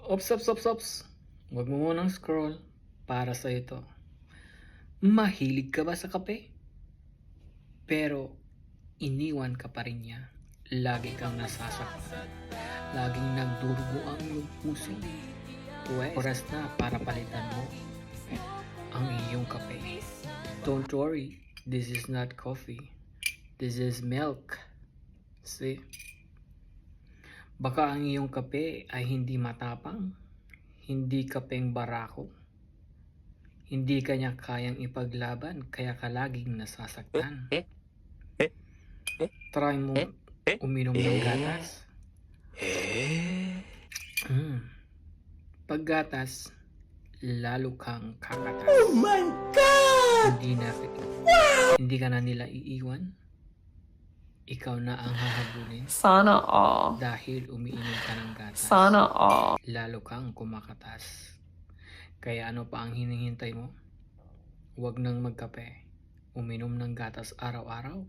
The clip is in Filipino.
Ops, ops, ops, ops. Huwag mo munang scroll. Para sa ito. Mahilig ka ba sa kape? Pero iniwan ka pa rin niya. Lagi kang nasasaktan. Laging nagdurugo ang iyong puso. Oras na para palitan mo ang iyong kape. Don't worry, this is not coffee. This is milk. See? Baka ang iyong kape ay hindi matapang, hindi kapeng barako, hindi kanya kayang ipaglaban kaya ka laging nasasaktan. Try mo uminom ng gatas. Pag gatas, lalo kang kakatas. Oh my God! Hindi ka na nila iiwan. Ikaw na ang hahabulin. Sana all. Dahil umiinom ka ng gatas. Sana all. Lalo kang kumakatas. Kaya ano pa ang hinihintay mo? Huwag nang magkape. Uminom ng gatas araw-araw.